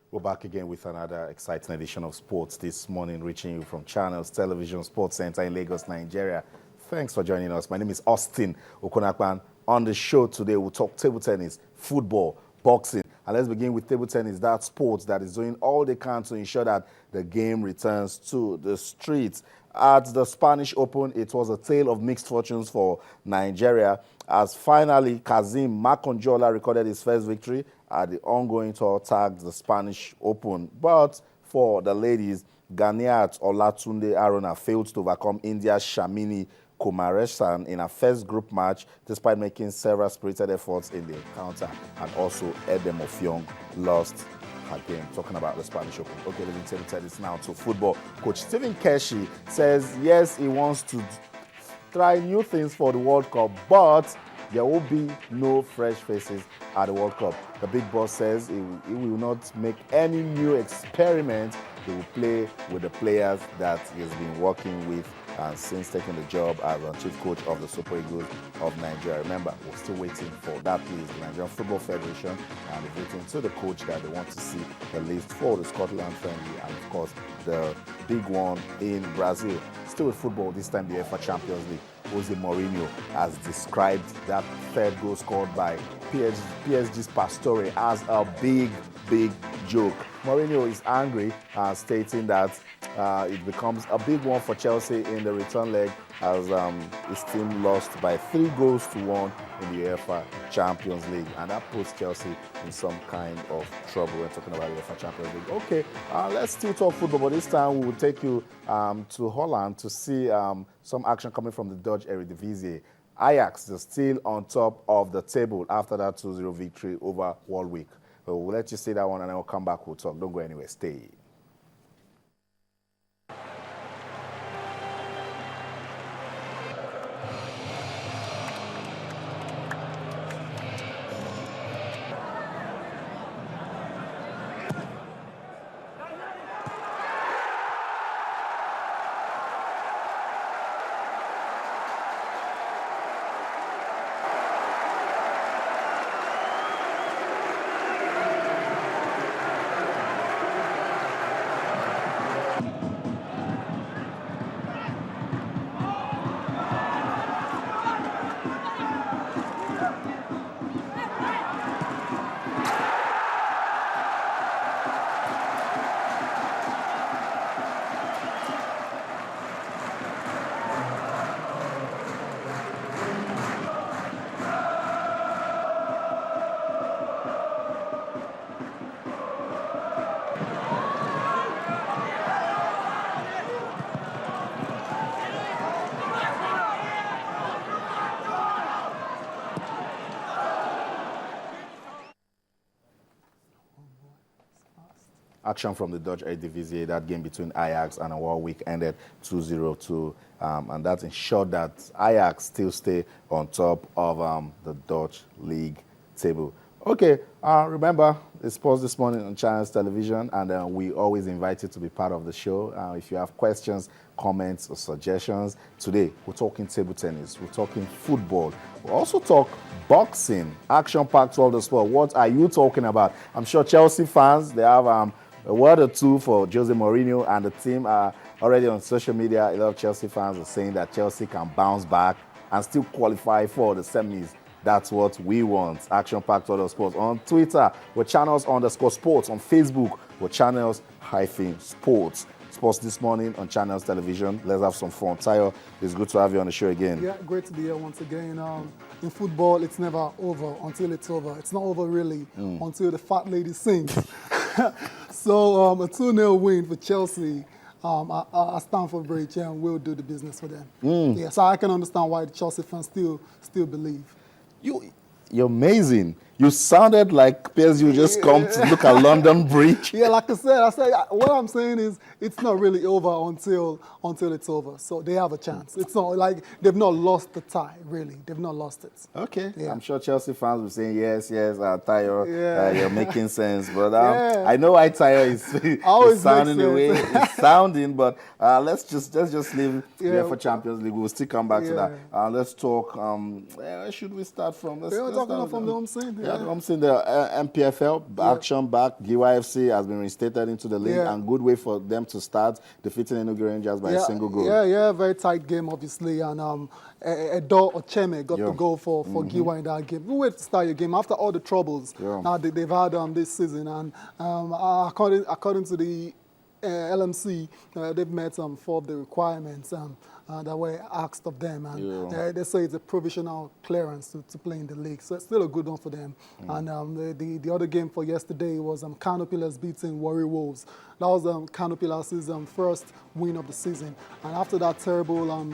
We're back again with another exciting edition of sports this morning, reaching you from Channels Television Sports Center in Lagos, Nigeria. Thanks for joining us. My name is Austin Okonakpan. On the show today, we'll talk table tennis, football, boxing. And let's begin with table tennis, that sport that is doing all they can to ensure that the game returns to the streets. At the Spanish Open, it was a tale of mixed fortunes for Nigeria, as finally Kazim Makonjola recorded his first victory at the ongoing tour tagged the Spanish Open. But for the ladies, Ghanaian Olatunde Aruna failed to overcome India's Shamini Kumaresan in her first group match, despite making several spirited efforts in the encounter, and also Edem Offiong lost her game. Talking about the Spanish Open. Okay, let me tell this now to football. Coach Stephen Keshi says yes, he wants to try new things for the World Cup, but there will be no fresh faces at the World Cup. The big boss says he will not make any new experiments. He will play with the players that he has been working with since taking the job as chief coach of the Super Eagles of Nigeria. Remember, we're still waiting for that list. The Nigerian Football Federation and they've written to the coach that they want to see the list for the Scotland friendly and, of course, the big one in Brazil. Still with football, this time the UEFA Champions League. Jose Mourinho has described that third goal scored by PSG's Pastore as a big joke. Mourinho is angry, stating that it becomes a big one for Chelsea in the return leg as his team lost by 3-1 in the UEFA Champions League. And that puts Chelsea in some kind of trouble when talking about the UEFA Champions League. Okay, let's still talk football, but this time we will take you to Holland to see some action coming from the Dutch Eredivisie. Ajax is still on top of the table after that 2-0 victory over Walwick. We'll let you see that one and then we'll come back, we'll talk. Don't go anywhere, stay. Action from the Dutch Eredivisie, that game between Ajax and Warwick ended 2-0, and that ensured that Ajax still stay on top of the Dutch league table. Okay, remember, it's sports this morning on Channels Television, and we always invite you to be part of the show. If you have questions, comments, or suggestions, today we're talking table tennis, we're talking football, we'll also talk boxing, action-packed world of sport. What are you talking about? I'm sure Chelsea fans, they have a word or two for Jose Mourinho and the team are already on social media. A lot of Chelsea fans are saying that Chelsea can bounce back and still qualify for the semis. That's what we want. Action-packed world of sports. On Twitter, we're Channels_sports. On Facebook, we're Channels-sports. Sports this morning on Channels Television. Let's have some fun. Tayo, it's good to have you on the show again. Yeah, great to be here once again. In football, it's never over until it's over. It's not over really until the fat lady sings. So a 2-0 win for Chelsea. At Stamford Bridge, and we'll do the business for them. Yeah, so I can understand why the Chelsea fans still believe. You're amazing. You sounded like PSG just come to look at London Bridge. Yeah, like I said, what I'm saying is it's not really over until it's over. So they have a chance. It's not like they've not lost the tie, really. They've not lost it. Okay. Yeah. I'm sure Chelsea fans will say, yes, Tayo, you're making sense. But I know why Tayo is sounding the way it's sounding, but let's just leave there for Champions League. We'll still come back to that. Let's talk, where should we start from? We're talking from the home scene. I'm seeing the MPFL action back. GYFC has been reinstated into the league, and good way for them to start defeating Enugu Rangers by a single goal. Yeah, very tight game, obviously, and Edo Ocheme got the goal for Giwa in that game. Good way to start your game after all the troubles they've had this season, and according to the LMC, they've met 4 of the requirements that were asked of them, and they say it's a provisional clearance to play in the league. So it's still a good one for them. And the other game for yesterday was Kano Pillars beating Warri Wolves. That was Kano Pillars' first win of the season. And after that terrible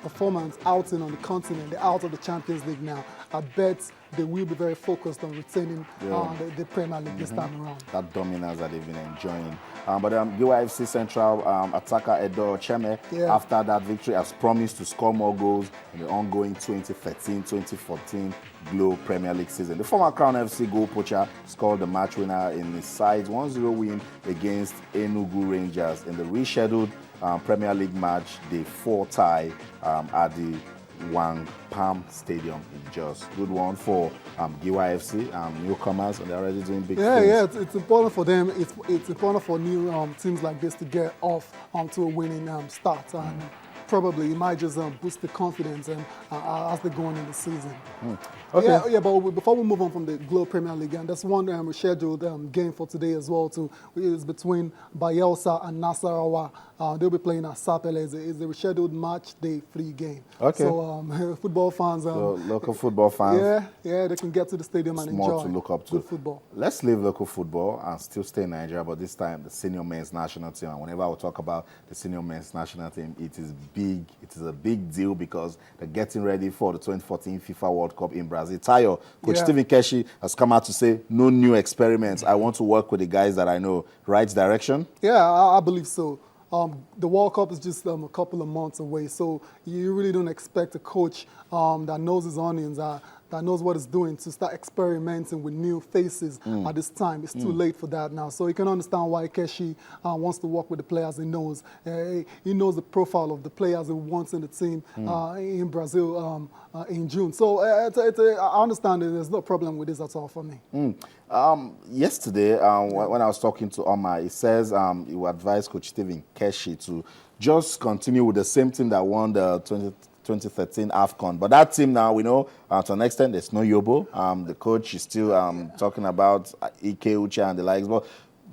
performance outing on the continent, they're out of the Champions League now. I bet they will be very focused on retaining the Premier League this time around. That dominance that they've been enjoying. But UIFC Central attacker Edo Cheme, after that victory, has promised to score more goals in the ongoing 2013-2014 Glow Premier League season. The former Crown FC goal poacher scored the match winner in his side's 1-0 win against Enugu Rangers in the rescheduled Premier League match, day 4 tie at the Wang Palm Stadium in Jos. Good one for GYFC, newcomers, and they're already doing big things. Yeah, it's important for them. It's important for new teams like this to get off to a winning start. And probably it might just boost the confidence and as they go on in the season. Okay. But before we move on from the Globe Premier League, and there's one scheduled game for today as well too, which is between Bayelsa and Nasarawa. They'll be playing at Sapele. It's a rescheduled match day 3 game. Okay. So football fans, so local football fans, they can get to the stadium and enjoy more to look up to. Good football. Let's leave local football and still stay in Nigeria, but this time the senior men's national team. And whenever we talk about the senior men's national team, it is big. It is a big deal because they're getting ready for the 2014 FIFA World Cup in Brazil. Tayo, Coach Stephen Keshi has come out to say, no new experiments. I want to work with the guys that I know. Right direction? Yeah, I believe so. The World Cup is just a couple of months away, so you really don't expect a coach that knows his onions, that knows what he's doing, to start experimenting with new faces at this time. It's too late for that now. So you can understand why Keshi wants to work with the players he knows. He knows the profile of the players he wants in the team in Brazil in June. So I understand that there's no problem with this at all for me. Yesterday, when I was talking to Omar, he says he would advise Coach Stephen Keshi to just continue with the same team that won the 2013 AFCON. But that team now, we know, to an extent, there's no Yobo. The coach is still talking about Ike Uche and the likes. But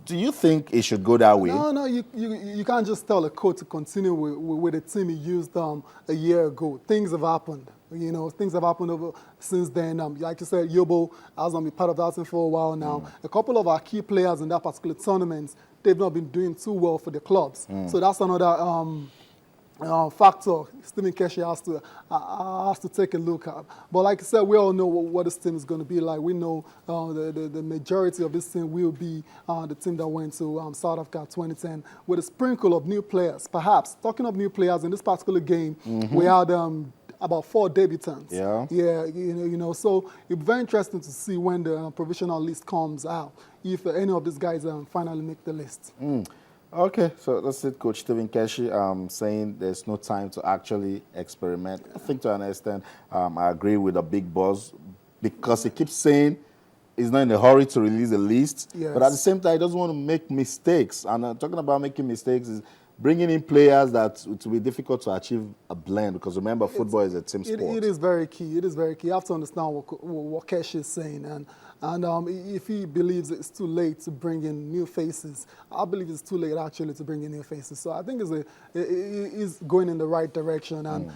do you think it should go that way? No, you can't just tell a coach to continue with the team he used a year ago. Things have happened. You know, things have happened since then. Like you said, Yobo has been part of that team for a while now. A couple of our key players in that particular tournament, they've not been doing too well for the clubs. So that's another factor Stephen Keshi has to take a look at. But like I said, we all know what this team is going to be like. We know the majority of this team will be the team that went to South Africa 2010 with a sprinkle of new players. Perhaps, talking of new players, in this particular game, we had about 4 debutants. Yeah, you know, so it'll be very interesting to see when the provisional list comes out, if any of these guys finally make the list. Okay, so that's it, Coach Stephen Keshi saying there's no time to actually experiment. I think to an extent, I agree with the big boss because he keeps saying he's not in a hurry to release a list, but at the same time, he doesn't want to make mistakes. And talking about making mistakes is bringing in players that it will be difficult to achieve a blend because remember, football is a team sport. It is very key. It is very key. You have to understand what Keshi is saying. And if he believes it's too late to bring in new faces, I believe it's too late actually to bring in new faces. So I think it's going in the right direction. And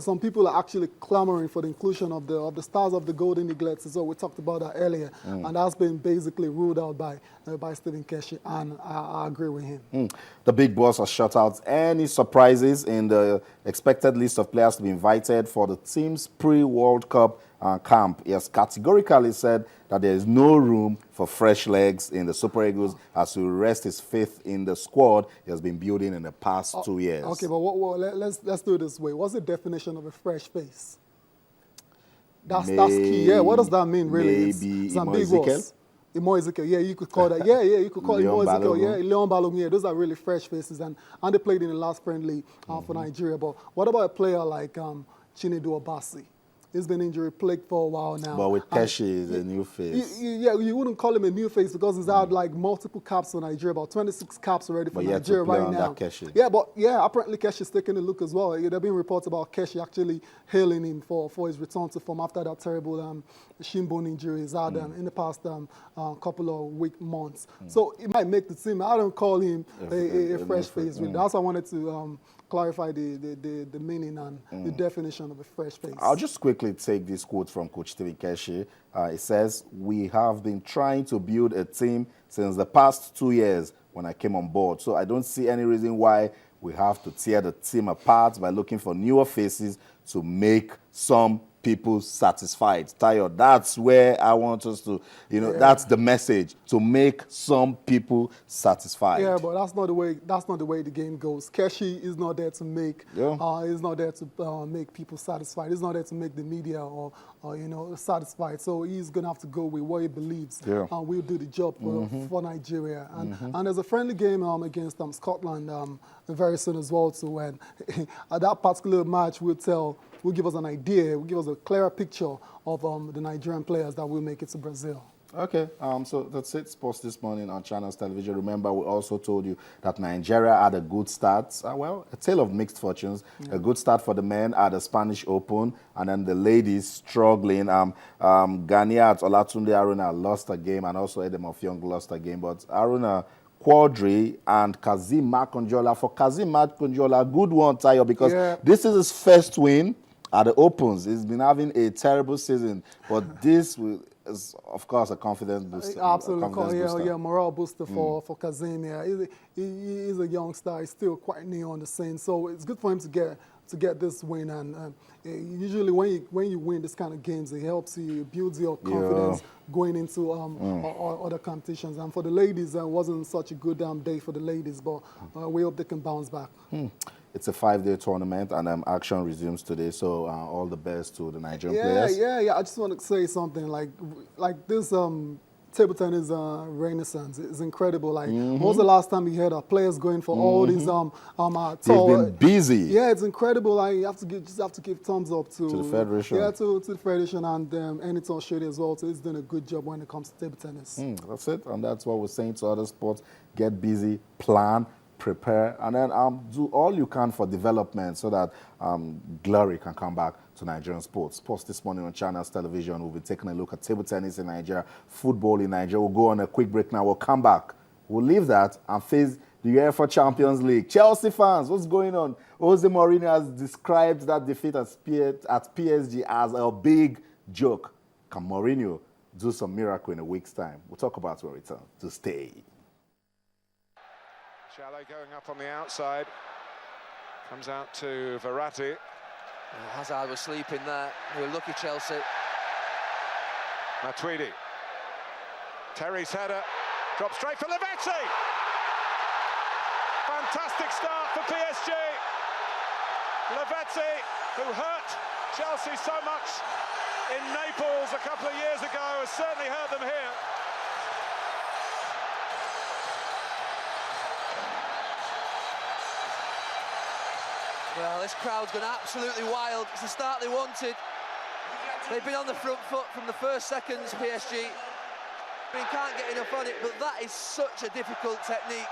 some people are actually clamoring for the inclusion of the stars of the Golden Eaglets. So we talked about that earlier. And that's been basically ruled out by Stephen Keshi. And I agree with him. The big boss has shut out any surprises in the expected list of players to be invited for the team's pre-World Cup camp. He has categorically said that there is no room for fresh legs in the Super Eagles as he rests his faith in the squad he has been building in the past 2 years. Okay, but let's do it this way. What's the definition of a fresh face? That's key. Yeah, what does that mean really? Maybe ambiguous. Imo Ezekiel, yeah, you could call that. Yeah, you could call Imo Ezekiel. Yeah, Leon Balogun. Yeah, those are really fresh faces, and they played in the last friendly for Nigeria. But what about a player like Chinedu Obasi? he's been injury-plagued for a while now. But with Keshi, he's a new face. Yeah, you wouldn't call him a new face because he's had like multiple caps for Nigeria, about 26 caps already for Nigeria right now. Keshi. Yeah, but yeah, apparently Keshi's taking a look as well. There have been reports about Keshi actually hailing him for his return to form after that terrible shin bone injury he's had in the past couple of months. So it might make the team. I don't call him a fresh face. Really. That's why I wanted to clarify the meaning and the definition of a fresh face. I'll just quickly take this quote from Coach Stephen Keshi. It says, "We have been trying to build a team since the past 2 years when I came on board. So I don't see any reason why we have to tear the team apart by looking for newer faces to make some people satisfied." Tayo, that's where I want us to, that's the message, to make some people satisfied. Yeah, but that's not the way the game goes. Keshi is not there to make make people satisfied. He's not there to make the media or satisfied. So he's gonna have to go with what he believes and will do the job for Nigeria. And there's a friendly game against Scotland very soon as well too. And that particular match will give us an idea, will give us a clearer picture of the Nigerian players that will make it to Brazil. Okay, so that's it, Sports This Morning on Channels Television. Remember, we also told you that Nigeria had a good start. A tale of mixed fortunes. A good start for the men at the Spanish Open, and then the ladies struggling. Ganiat Olatunde Aruna lost a game, and also Edem Ofyong lost a game. But Aruna, Quadri, and Kazim Makonjola. For Kazim Makonjola, good one, Tayo, because this is his first win at the Opens. He's been having a terrible season, but this is, of course, a confidence booster. Absolutely, morale booster for Kazim. Yeah, he's a youngster. He's still quite new on the scene, so it's good for him to get this win. And usually, when you win this kind of games, it helps you, builds your confidence going into other competitions. And for the ladies, it wasn't such a good day for the ladies, but we hope they can bounce back. It's a 5-day tournament, and action resumes today. So all the best to the Nigerian players. Yeah. I just want to say something like this. Table tennis renaissance is incredible. Like, when was the last time you heard our players going for all these They've been busy. Yeah, it's incredible. Like, you have to give thumbs up to the federation. Yeah, to the federation and Eniton Shady as well. So it's doing a good job when it comes to table tennis. That's it, and that's what we're saying to other sports: get busy, plan, prepare, and then do all you can for development so that glory can come back to Nigerian sports. Sports This Morning on Channels Television. We'll be taking a look at table tennis in Nigeria, football in Nigeria. We'll go on a quick break now. We'll come back. We'll leave that and face the UEFA Champions League. Chelsea fans, what's going on? Jose Mourinho has described that defeat at PSG as a big joke. Can Mourinho do some miracle in a week's time? We'll talk about it when we return. To stay. Shallow going up on the outside. Comes out to Verratti. Hazard was sleeping there. They were lucky, Chelsea. Matuidi. Terry's header. Drops straight for Lavezzi. Fantastic start for PSG. Lavezzi, who hurt Chelsea so much in Naples a couple of years ago, has certainly hurt them here. Well, this crowd's gone absolutely wild. It's the start they wanted. They've been on the front foot from the first seconds, PSG. Can't get enough on it, but that is such a difficult technique.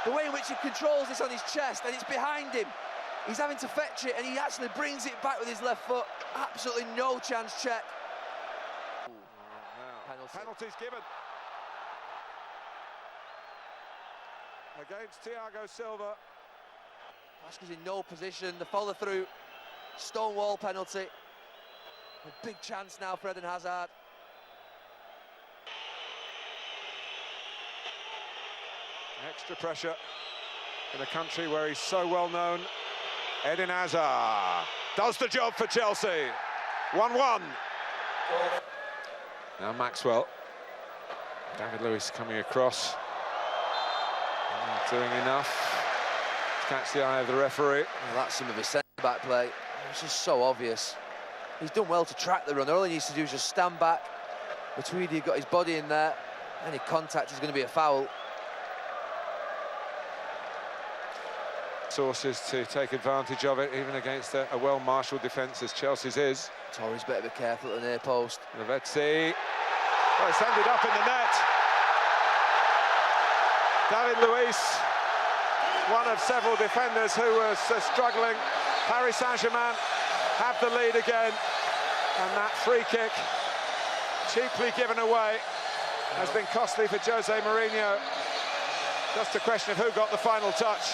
The way in which he controls this on his chest, and it's behind him. He's having to fetch it, and he actually brings it back with his left foot. Absolutely no chance check. Penalty's given. Against Thiago Silva. Vasquez in no position, the follow-through, stonewall penalty. A big chance now for Eden Hazard. Extra pressure in a country where he's so well known. Eden Hazard does the job for Chelsea. 1-1. Now Maxwell. David Lewis coming across. Doing enough. Catch the eye of the referee. Well, that's some of his centre-back play. It's just so obvious. He's done well to track the runner. All he needs to do is just stand back. Matuidi got his body in there. Any contact is going to be a foul. sources to take advantage of it, even against a well-marshalled defence as Chelsea's is. Torres better be careful at the near post. Lavezzi. Well, it's ended up in the net. David Luiz, one of several defenders who was struggling. Paris Saint-Germain have the lead again, and that free kick, cheaply given away, has been costly for Jose Mourinho. Just a question of who got the final touch.